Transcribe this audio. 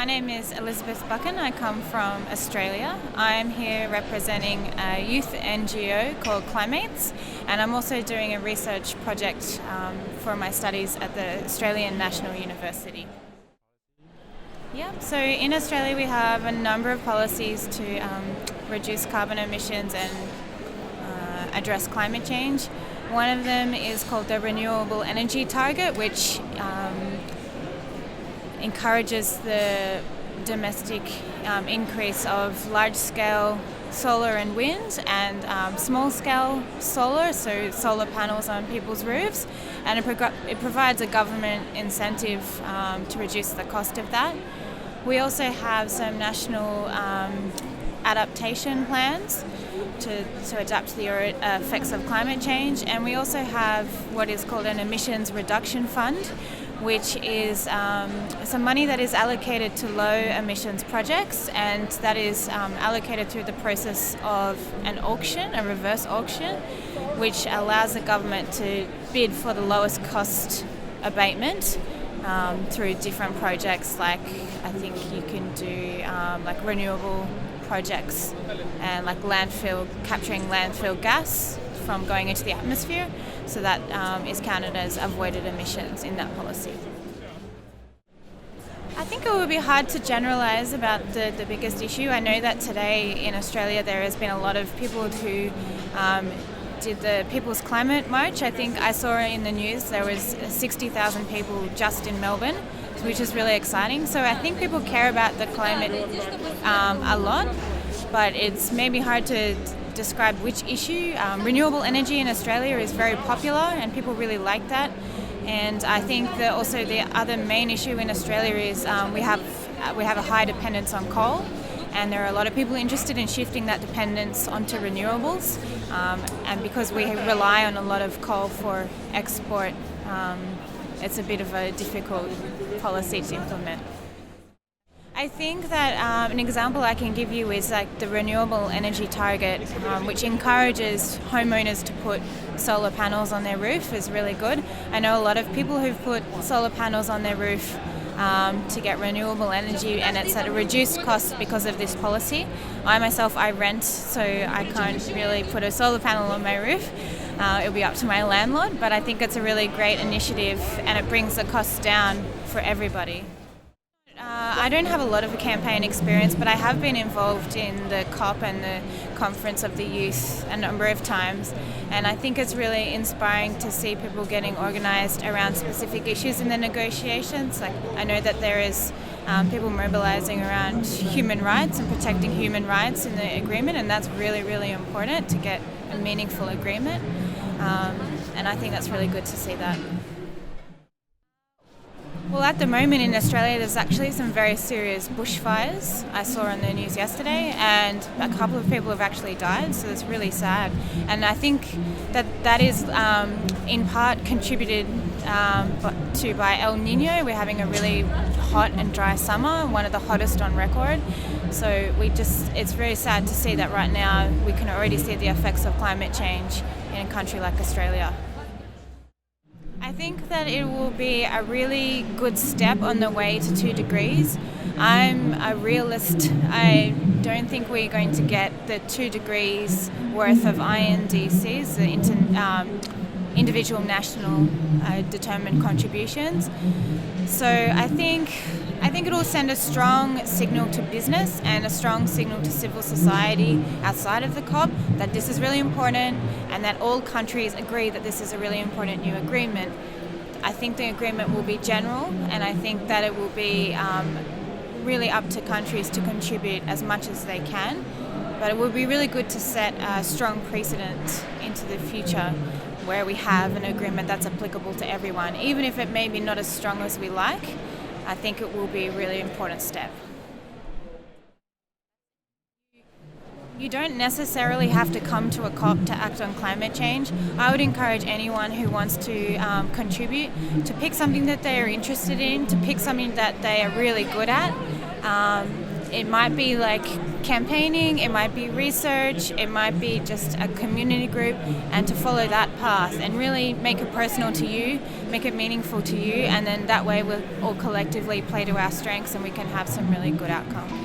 My name is Elizabeth Buchan. I come from Australia. I'm here representing a youth NGO called Climates, and I'm also doing a research project for my studies at the Australian National University. Yeah, so in Australia we have a number of policies to reduce carbon emissions and address climate change. One of them is called the Renewable Energy Target, which encourages the domestic increase of large-scale solar and wind and small-scale solar, so solar panels on people's roofs, and it provides a government incentive to reduce the cost of that. We also have some national adaptation plans to adapt to the effects of climate change, and we also have what is called an emissions reduction fund, which is some money that is allocated to low emissions projects, and that is allocated through the process of an auction, a reverse auction, which allows the government to bid for the lowest cost abatement through different projects. Like I think you can do like renewable projects and like capturing landfill gas from going into the atmosphere, so that is counted as avoided emissions in that policy. I think it would be hard to generalise about the biggest issue. I know that today in Australia there has been a lot of people who did the People's Climate March. I think I saw in the news there was 60,000 people just in Melbourne, which is really exciting. So I think people care about the climate a lot, but it's maybe hard to describe which issue. Renewable energy in Australia is very popular and people really like that, and I think that also the other main issue in Australia is we have a high dependence on coal, and there are a lot of people interested in shifting that dependence onto renewables, and because we rely on a lot of coal for export, it's a bit of a difficult policy to implement. I think that an example I can give you is like the renewable energy target, which encourages homeowners to put solar panels on their roof, is really good. I know a lot of people who've put solar panels on their roof to get renewable energy, and it's at a reduced cost because of this policy. I rent, so I can't really put a solar panel on my roof. It'll be up to my landlord, but I think it's a really great initiative and it brings the costs down for everybody. I don't have a lot of campaign experience, but I have been involved in the COP and the Conference of the Youth a number of times, and I think it's really inspiring to see people getting organised around specific issues in the negotiations. Like I know that there is people mobilising around human rights and protecting human rights in the agreement, and that's really, really important to get a meaningful agreement, and I think that's really good to see that. Well, at the moment in Australia there's actually some very serious bushfires. I saw on the news yesterday, and a couple of people have actually died, so it's really sad. And I think that is in part contributed to by El Nino. We're having a really hot and dry summer, one of the hottest on record. So it's very sad to see that right now we can already see the effects of climate change in a country like Australia. I think that it will be a really good step on the way to 2 degrees. I'm a realist. I don't think we're going to get the 2 degrees worth of INDCs, the individual national determined contributions. So I think it will send a strong signal to business and a strong signal to civil society outside of the COP that this is really important, and that all countries agree that this is a really important new agreement. I think the agreement will be general, and I think that it will be really up to countries to contribute as much as they can. But it would be really good to set a strong precedent into the future where we have an agreement that's applicable to everyone. Even if it may be not as strong as we like, I think it will be a really important step. You don't necessarily have to come to a COP to act on climate change. I would encourage anyone who wants to contribute to pick something that they are interested in, to pick something that they are really good at. it might be like campaigning, it might be research, it might be just a community group, and to follow that path and really make it personal to you, make it meaningful to you, and then that way we'll all collectively play to our strengths and we can have some really good outcomes.